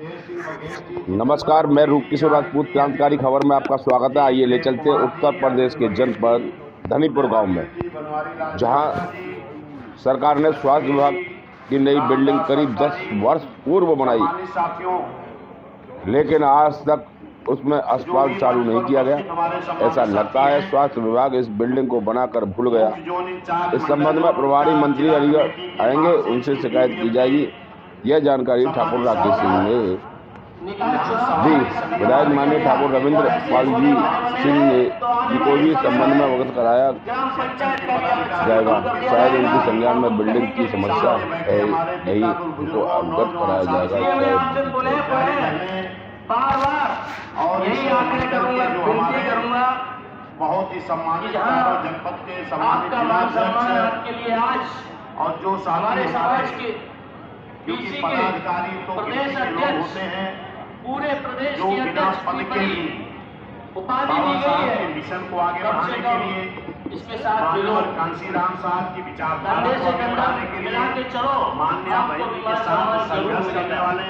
नमस्कार, मैं रूप किशोर राजपूत। क्रांतिकारी खबर में आपका स्वागत है। आइए ले चलते हैं उत्तर प्रदेश के जनपद धनीपुर गांव में, जहां सरकार ने स्वास्थ्य विभाग की नई बिल्डिंग करीब 10 वर्ष पूर्व बनाई, लेकिन आज तक उसमें अस्पताल चालू नहीं किया गया। ऐसा लगता है स्वास्थ्य विभाग इस बिल्डिंग को बनाकर भूल गया। इस संबंध में प्रभारी मंत्री अलीगढ़ आएंगे, उनसे शिकायत की जाएगी। यह जानकारी ठाकुर राकेश सिंह ने दी। विधायक माननीय ठाकुर रविंद्र पाल जी सिंह ने को भी संबंध में अवगत कराया जाएगा। शायद उनकी संज्ञान में बिल्डिंग की समस्या है नहीं, उनको अवगत कराया जाएगा। और यही आग्रह करूंगा, विनती करूंगा, बहुत ही सम्मानित जनपद के सम्मानित आपके लिए आज और जो हमारे समाज के पदाधिकारी तो प्रदेश अध्यक्ष होते हैं, पूरे प्रदेश जो बिना पद के उपाधि दी गई है मिशन को आगे बढ़ाने के लिए, इसके साथ कांशीराम साहब की विचारधारा को बढ़ाने के लिए मान्या बहन के साथ संघर्ष करने वाले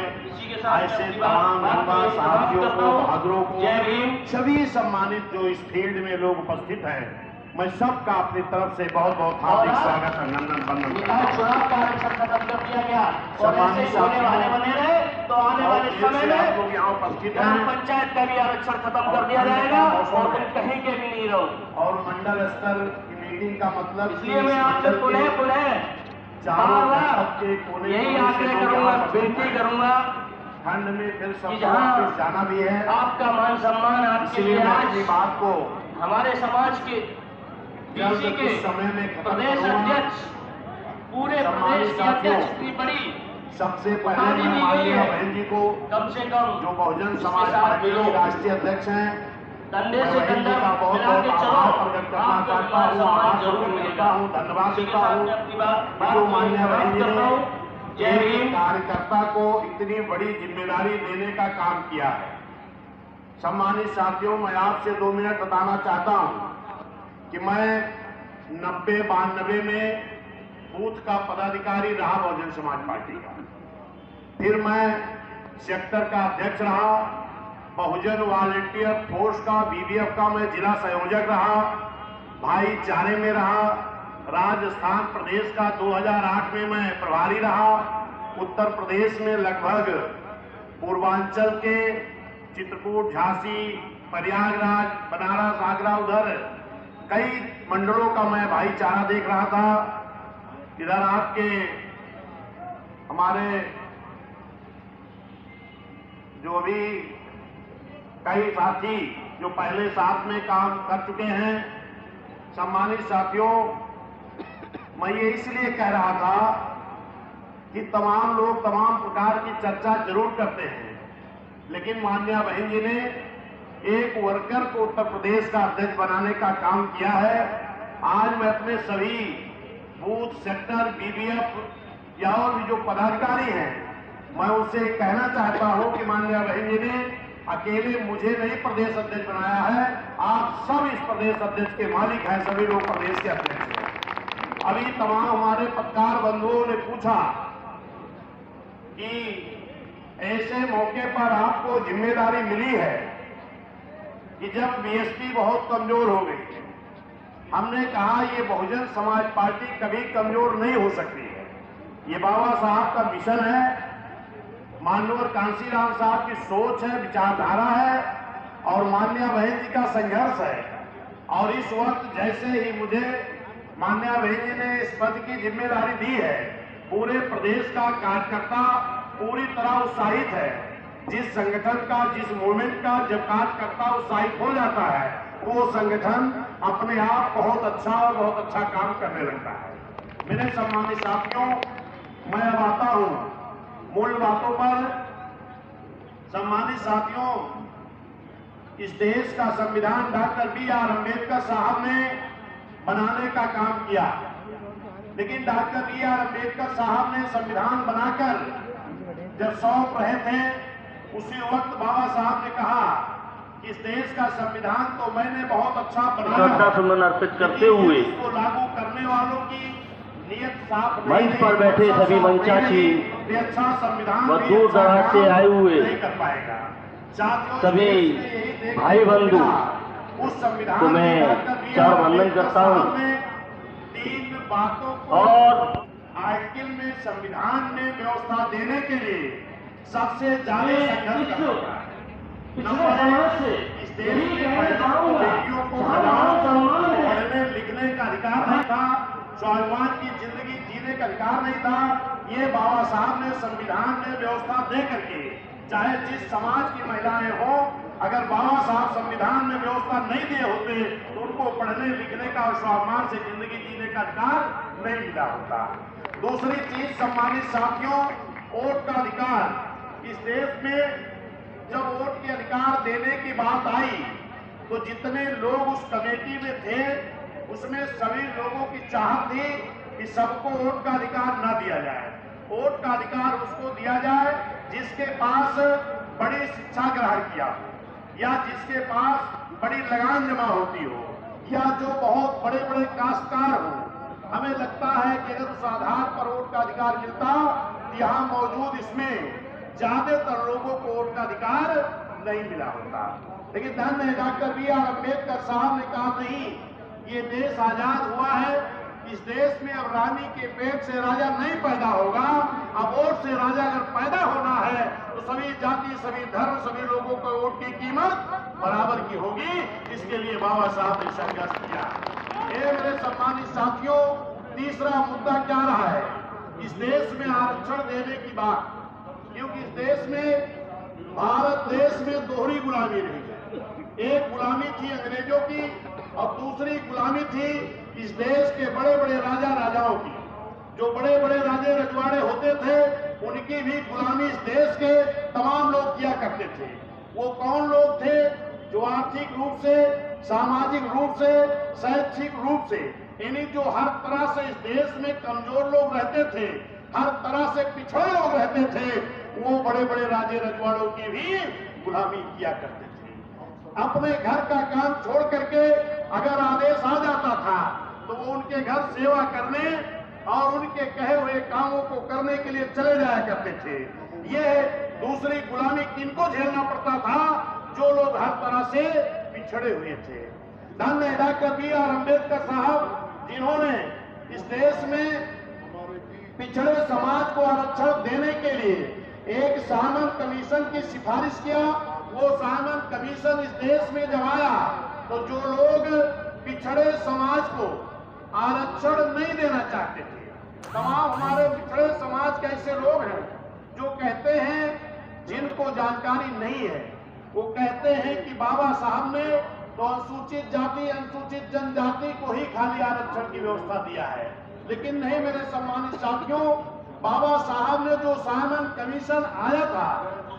ऐसे तमाम युवा साथियों को, बहादुरों को, सभी सम्मानित जो इस फील्ड में लोग उपस्थित हैं, मैं सबका अपनी तरफ से बहुत बहुत हार्दिक स्वागत अभिनंदन चुनाव का आरक्षण खत्म कर दिया गया और ऐसे होने वाले बने रहे तो आने वाले समय में लोग यहाँ उपस्थित ग्राम हैं। पंचायत का भी आरक्षण खत्म कर दिया जाएगा और तुम कहीं के भी नहीं रहो। और मंडल स्तर की मीटिंग का मतलब इसलिए मैं आपसे पुनः यही आग्रह करूंगा, विनती करूंगा, खंड में फिर सब जाना भी है। आपका मान सम्मान आपके लिए आज बात को हमारे समाज के समय में प्रदेश अध्यक्ष, पूरे प्रदेश के अध्यक्ष की बड़ी सबसे पहले माननीय बहन जी को कम से कम जो बहुजन समाज पार्टी के राष्ट्रीय अध्यक्ष हैं, कंधे से कंधा बहुत बहुत आभार प्रकट करना चाहता हूँ, आभार जरूर मिलता हूँ, धन्यवाद देता हूँ जो माननीय बहन जी ने एक कार्यकर्ता को इतनी बड़ी जिम्मेदारी देने का काम किया है। सम्मानित साथियों, मैं आपसे 2 मिनट बताना चाहता हूँ कि मैं 90-92 में बूथ का पदाधिकारी रहा बहुजन समाज पार्टी का, फिर मैं सेक्टर का अध्यक्ष रहा, बहुजन वॉलंटियर फोर्स का बीबीएफ का मैं जिला संयोजक रहा, भाईचारे में रहा, राजस्थान प्रदेश का 2008 में मैं प्रभारी रहा, उत्तर प्रदेश में लगभग पूर्वांचल के चित्रकूट, झांसी, प्रयागराज, बनारस, आगरा, उधर कई मंडलों का मैं भाईचारा देख रहा था। इधर आपके हमारे जो भी कई साथी जो पहले साथ में काम कर चुके हैं, सम्मानित साथियों, मैं ये इसलिए कह रहा था कि तमाम लोग तमाम प्रकार की चर्चा जरूर करते हैं, लेकिन माननीय बहन जी ने एक वर्कर को उत्तर प्रदेश का अध्यक्ष बनाने का काम किया है। आज मैं अपने सभी बूथ, सेक्टर, बीबीएफ या और भी जो पदाधिकारी हैं, मैं उनसे कहना चाहता हूं कि माननीय बहन जी ने अकेले मुझे नहीं प्रदेश अध्यक्ष बनाया है, आप सब इस प्रदेश अध्यक्ष के मालिक हैं, सभी लोग प्रदेश के अध्यक्ष हैं। अभी तमाम हमारे पत्रकार बंधुओं ने पूछा कि ऐसे मौके पर आपको जिम्मेदारी मिली है कि जब बीएसपी बहुत कमजोर हो गई। हमने कहा ये बहुजन समाज पार्टी कभी कमजोर नहीं हो सकती है, ये बाबा साहब का मिशन है, माननीय कांशीराम साहब की सोच है, विचारधारा है और माननीय बहन जी का संघर्ष है। और इस वक्त जैसे ही मुझे माननीय बहन जी ने इस पद की जिम्मेदारी दी है, पूरे प्रदेश का कार्यकर्ता पूरी तरह उत्साहित है। जिस संगठन का, जिस मूवमेंट का जब कार्यकर्ता उत्साहित हो जाता है, वो संगठन अपने आप बहुत अच्छा काम करने लगता है। मेरे सम्मानित साथियों, मैं अब आता हूं मूल बातों पर। सम्मानित साथियों, इस देश का संविधान डॉक्टर B.R. अम्बेडकर साहब ने बनाने का काम किया, लेकिन डॉक्टर B.R. अम्बेडकर साहब ने संविधान बनाकर जब सौंप रहे थे, उसी वक्त बाबा साहब ने कहा कि इस देश का संविधान तो मैंने बहुत अच्छा बनाया, श्रद्धा सुमन अर्पित करते हुए इसको लागू करने वालों की नियत साफ नहीं मंच पर बैठे अच्छा सभी साफ मंचाची नहीं है, अच्छा संविधान व भी दूर अच्छा दराज से काम आए हुए नहीं कर पाएगा। साथियों, सभी देश में यही देखने भाई को बंधु मिला, उस संविधान को मैं में डॉक्टर बी आर चरण वंदन अम्बेडकर करता हूं। साहब ने 3 बातों को और आर्टिकल में संविधान में व्यवस्था देने के लिए सबसे ज्यादा संघर्ष करना पड़ा। नंबर एक, इस देश में महिलाओं को, बेटियों को पढ़ने लिखने का अधिकार नहीं था, स्वाभिमान की जिंदगी जीने का अधिकार नहीं था। ये बाबा साहब ने संविधान में व्यवस्था दे करके, चाहे जिस समाज की महिलाएं हो, अगर बाबा साहब संविधान में व्यवस्था नहीं दिए होते तो उनको पढ़ने लिखने का और स्वाभिमान से जिंदगी जीने का अधिकार नहीं मिला होता। दूसरी चीज, सम्मानित साथियों, वोट का अधिकार। इस देश में जब वोट के अधिकार देने की बात आई तो जितने लोग उस कमेटी में थे उसमें सभी लोगों की चाहत थी कि सबको वोट का अधिकार न दिया जाए। वोट का अधिकार उसको दिया जाए जिसके पास बड़ी शिक्षा ग्रहण किया हो, या जिसके पास बड़ी लगान जमा होती हो, या जो बहुत बड़े बड़े काश्तकार हो। हमें लगता है कि अगर उस आधार पर वोट का अधिकार मिलता तो यहाँ मौजूद इसमें ज्यादातर लोगों को वोट का अधिकार नहीं मिला होता। लेकिन धन्य डॉक्टर बी आर अम्बेडकर साहब ने कहा, नहीं, ये देश आजाद हुआ है, इस देश में अब रानी के पेट से राजा नहीं पैदा होगा, अब वोट से राजा अगर पैदा होना है तो सभी जाति, सभी धर्म, सभी लोगों को वोट की कीमत बराबर की होगी। इसके लिए बाबा साहब ने संघर्ष किया। ये मेरे सम्मानित साथियों, तीसरा मुद्दा क्या रहा है? इस देश में आरक्षण देने की बात, क्योंकि इस देश में, भारत देश में दोहरी गुलामी रही है। एक गुलामी थी अंग्रेजों की और दूसरी गुलामी थी इस देश के बड़े बड़े राजा राजाओं की। जो बड़े बड़े राजे रजवाड़े होते थे उनकी भी गुलामी इस देश के तमाम लोग किया करते थे। वो कौन लोग थे? जो आर्थिक रूप से, सामाजिक रूप से, शैक्षिक रूप से, यानी जो हर तरह से इस देश में कमजोर लोग रहते थे, हर तरह से पिछड़े लोग रहते थे, वो बड़े बड़े राजे रजवाड़ों की भी गुलामी किया करते थे। अपने घर का काम छोड़ करके अगर आदेश आ जाता था तो वो उनके घर सेवा करने और उनके कहे हुए कामों को करने के लिए चले जाया करते थे। ये दूसरी गुलामी किनको झेलना पड़ता था? जो लोग हर तरह से पिछड़े हुए थे। धन्य डॉक्टर बी आर अम्बेडकर साहब, जिन्होंने इस देश में पिछड़े समाज को आरक्षण देने के लिए एक साइमन कमीशन की सिफारिश किया। वो साइमन कमीशन इस देश में जब आया तो जो लोग पिछड़े समाज को आरक्षण नहीं देना चाहते थे, तमाम हमारे पिछड़े समाज के ऐसे लोग हैं जो कहते हैं, जिनको जानकारी नहीं है, वो कहते हैं कि बाबा साहब ने तो अनुसूचित जाति, अनुसूचित जनजाति को ही खाली आरक्षण की व्यवस्था दिया है। लेकिन नहीं मेरे सम्मानित साथियों, बाबा साहब ने जो साइमन कमीशन आया था,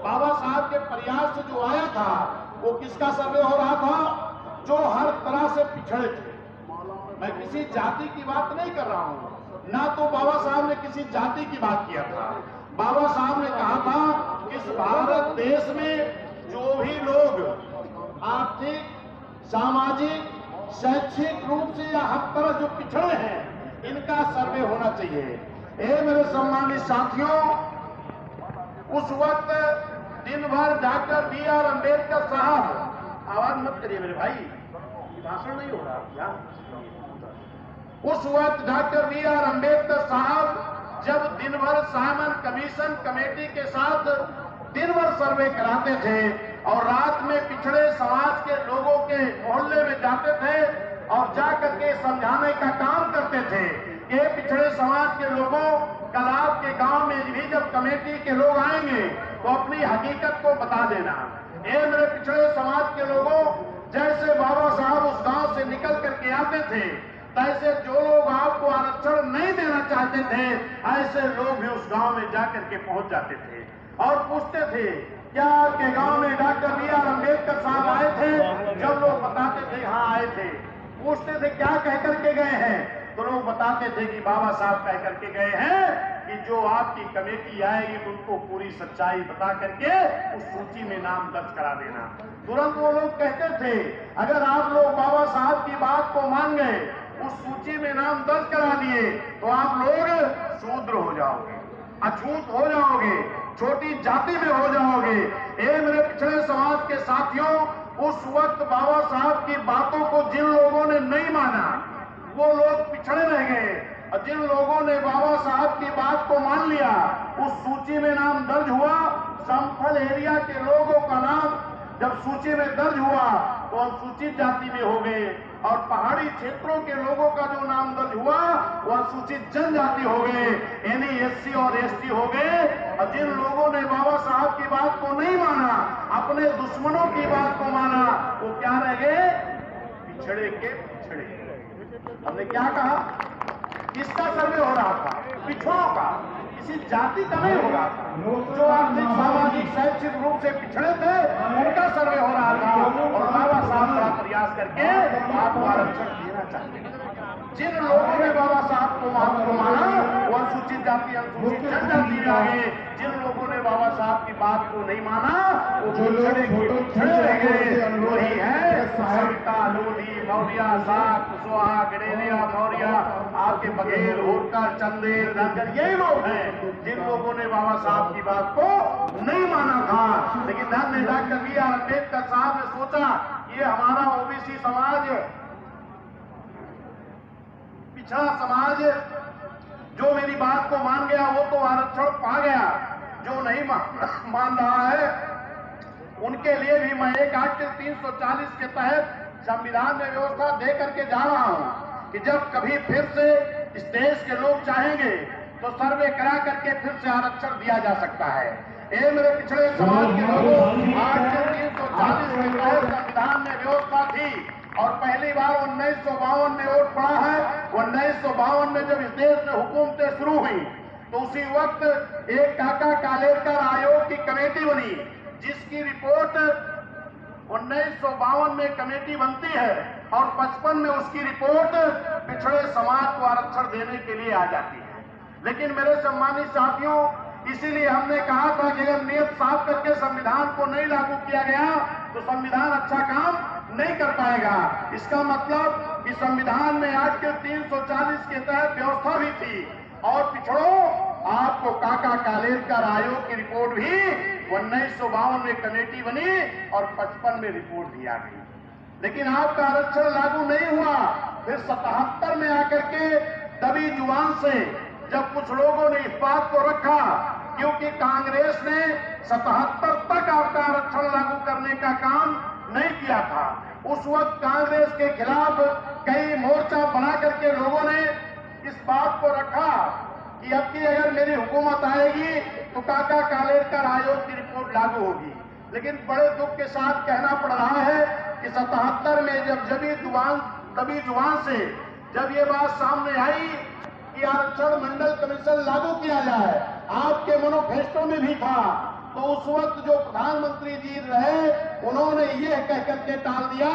बाबा साहब के प्रयास से जो आया था, वो किसका सर्वे हो रहा था? जो हर तरह से पिछड़े थे। मैं किसी जाति की बात नहीं कर रहा हूं, ना तो बाबा साहब ने किसी जाति की बात किया था। बाबा साहब ने कहा था, इस भारत देश में जो भी लोग आर्थिक, सामाजिक, शैक्षिक रूप से या हर तरह जो पिछड़े हैं, इनका सर्वे होना चाहिए। मेरे सम्मानित साथियों, उस वक्त दिन भर डॉक्टर बी आर अम्बेडकर साहब, आवाज मत करिए मेरे भाई, भाषण नहीं हो रहा क्या? उस वक्त डॉक्टर बी आर अम्बेडकर साहब जब दिन भर साइमन कमीशन कमेटी के साथ दिन भर सर्वे कराते थे और रात में पिछड़े समाज के लोगों के मोहल्ले में जाते थे और जाकर के समझाने का काम करते थे कि पिछड़े समाज के लोगों, कल आपके गांव में भी जब कमेटी के लोग आएंगे तो अपनी हकीकत को बता देना। ये मेरे पिछड़े समाज के लोगों, जैसे बाबा साहब उस गांव से निकल करके आते थे, तैसे जो लोग आपको आरक्षण नहीं देना चाहते थे, ऐसे लोग भी उस गांव में जाकर के पहुंच जाते थे और पूछते थे, क्या आपके गांव में डॉक्टर बी आर अम्बेडकर साहब आए थे? जब लोग बताते थे हाँ आए थे, पूछते थे क्या कह करके गए हैं, तो लोग बताते थे कि बाबा साहब कह करके गए हैं कि जो आपकी कमेटी आएगी उनको पूरी सच्चाई बता करके उस सूची में नाम दर्ज करा देना। तुरंत वो लोग कहते थे, अगर आप लोग बाबा साहब की बात को मान गए, उस सूची में नाम दर्ज करा दिए तो आप लोग शूद्र हो जाओगे, अछूत हो जाओगे, छोटी जाति में हो जाओगे। मेरे पिछड़े समाज के साथियों, उस वक्त बाबा साहब की बातों को जिन लोगों ने नहीं माना वो लोग पिछड़े रह गए, और जिन लोगों ने बाबा साहब की बात को मान लिया उस सूची में नाम दर्ज हुआ। समतल एरिया के लोगों का नाम जब सूची में दर्ज हुआ तो अनुसूचित जाति में हो गए, और पहाड़ी क्षेत्रों के लोगों का जो नाम दर्ज हुआ वो अनुसूचित जनजाति हो गए, यानी एससी और एसटी हो गए। और जिन लोगों ने बाबा साहब की बात को नहीं माना, अपने दुश्मनों की बात को माना, वो क्या रह गए? पिछड़े के पिछड़े। हमने क्या कहा? किसका सर्वे हो रहा था? पिछड़ों का, किसी जाति का नहीं हो रहा था। जो आर्थिक, सामाजिक, शैक्षिक रूप से पिछड़े थे उनका सर्वे हो रहा था, और बाबा साहब बड़ा प्रयास करके आपको आरक्षण देना चाहते हैं। जिन लोगों ने बाबा साहब को माना वो अनुसूचित जाति, अनुसूचित जनजाति में आ गए। जिन लोगों ने बाबा साहब की बात को नहीं माना वो पिछड़े रह गए। वही है सविता, लोधी, मौर्य, साग, कुशवाहा, गडेरिया, मौर्य, आपके बघेल, होटकर, चंदेल, धनगर, यही लोग हैं जिन लोगों ने बाबा साहब की बात को नहीं माना था। लेकिन धन्य डॉक्टर बी आर अम्बेडकर साहब ने सोचा ये हमारा ओबीसी समाज, पिछड़ा समाज जो मेरी बात को मान गया वो तो आरक्षण पा गया, जो नहीं मान रहा है उनके लिए भी मैं एक आर्टिकल 340 के तहत संविधान में व्यवस्था दे करके जा रहा हूं कि जब कभी फिर से इस देश के लोग चाहेंगे तो सर्वे करा करके फिर से आरक्षण दिया जा सकता है। ये मेरे पिछड़े समाज के लोगों, आर्टिकल 340 के तहत संविधान में व्यवस्था थी, और पहली बार 1952 में वोट पड़ा है। 1952 में जब इस देश में हुकूमतें शुरू हुई तो उसी वक्त एक काका कालेरकर आयोग की कमेटी बनी, जिसकी रिपोर्ट 1952 में कमेटी बनती है और 55 में उसकी रिपोर्ट पिछड़े समाज को आरक्षण देने के लिए आ जाती है। लेकिन मेरे सम्मानित साथियों, इसीलिए हमने कहा था कि अगर नियत साफ करके संविधान को नहीं लागू किया गया तो संविधान अच्छा काम नहीं कर पाएगा। इसका मतलब कि संविधान में आर्टिकल 340 के तहत व्यवस्था भी थी, और पिछड़ों आपको काका कालेरकर आयोग की रिपोर्ट भी 1952 में कमेटी बनी और 55 में रिपोर्ट दिया गई। लेकिन आपका आरक्षण लागू नहीं हुआ। फिर 77 में आकर के दबी जुबान से जब कुछ लोगों ने इस बात को रखा, क्योंकि कांग्रेस ने 77 तक आपका आरक्षण लागू करने का काम नहीं किया था। उस वक्त कांग्रेस के खिलाफ कई मोर्चा बना करके लोगों ने इस बात को रखा कि अब की अगर मेरी हुकूमत आएगी तो काका कालेरकर आयोग की रिपोर्ट लागू होगी। लेकिन बड़े दुख के साथ कहना पड़ रहा है कि 77 में जब दबी जुबान से जब ये बात सामने आई कि आरक्षण मंडल कमीशन लागू किया जाए, आपके मैनिफेस्टो में भी था, तो उस वक्त जो प्रधानमंत्री जी रहे उन्होंने ये कह करके टाल दिया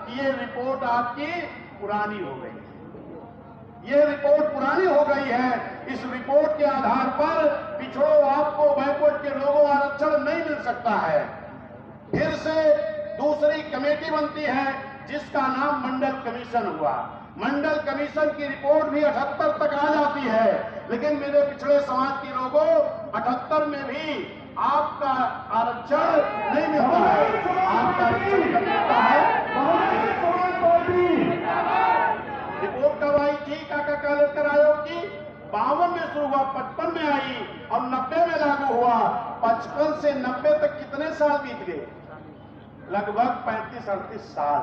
कि ये रिपोर्ट आपकी पुरानी हो गई, ये रिपोर्ट पुरानी हो गई है। इस रिपोर्ट के आधार पर पिछड़ों, आपको बैकवर्ड के लोगों आरक्षण नहीं मिल सकता है। फिर से दूसरी कमेटी बनती है जिसका नाम मंडल कमीशन हुआ। मंडल कमीशन की रिपोर्ट भी 78 तक आ जाती है, लेकिन मेरे पिछड़े समाज के लोगों 78 में भी आपका आरक्षण नहीं मिलता है। आपका आरक्षण कब मिलता है? रिपोर्ट कब आई थी काका कालेरकर आयोग की? 52 में शुरू हुआ, 55 में आई और 90 में लागू हुआ। 55 से 90 तक कितने साल बीत गए? लगभग 35-38 साल।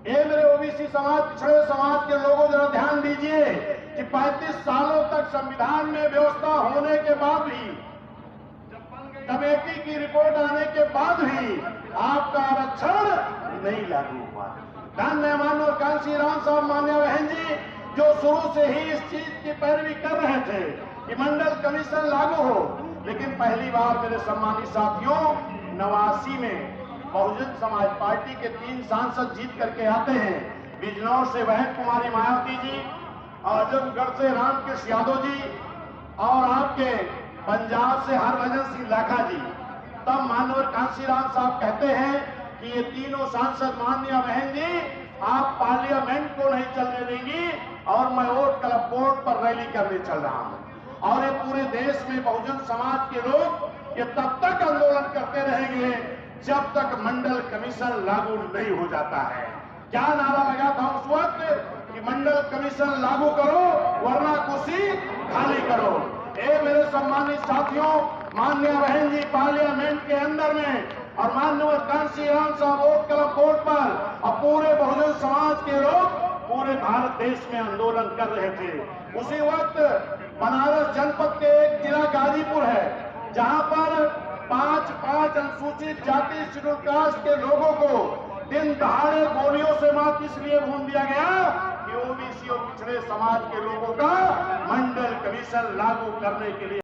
ये मेरे ओबीसी समाज, पिछड़े समाज के लोगों जरा ध्यान दीजिए कि 35 सालों तक संविधान में व्यवस्था होने के बाद भी, कमेटी की रिपोर्ट आने के बाद भी आपका आरक्षण नहीं लागू हुआ। धन्य मानव कांसी राम साहब, मान्य बहन जी, जो शुरू से ही इस चीज की पैरवी कर रहे थे कि मंडल कमीशन लागू हो। लेकिन पहली बार मेरे सम्मानित साथियों 89 में बहुजन समाज पार्टी के 3 सांसद जीत करके आते हैं। बिजनौर से बहन कुमारी मायावती जी, आजमगढ़ से रामकृष्ण यादव जी, और आपके पंजाब से हरभजन सिंह लाखा जी। तब माननीय कांसीराम साहब कहते हैं कि ये तीनों सांसद, माननीय बहन जी, आप पार्लियामेंट को नहीं चलने देंगी और मैं वोट क्लब बोर्ड पर रैली करने चल रहा हूं। और ये पूरे देश में बहुजन समाज के लोग ये तब तक आंदोलन करते रहेंगे जब तक मंडल कमीशन लागू नहीं हो जाता है। क्या नारा लगा था उस वक्त कि मंडल कमीशन लागू करो वरना कुर्सी खाली करो। ए मेरे सम्मानित साथियों, माननीय बहन जी पार्लियामेंट के अंदर में और माननीय कांशीराम साहब वोट क्लब बोर्ड पर और पूरे बहुजन समाज के लोग पूरे भारत देश में आंदोलन कर रहे थे। उसी वक्त बनारस जनपद के एक जिला गाजीपुर है जहां पर पांच अनुसूचित जाति शेड्यूल कास्ट के लोगों को दिन दहाड़े गोलियों से मात इसलिए भून दिया गया कि ओबीसी और पिछड़े समाज के लोगों का मंडल कमीशन लागू करने के लिए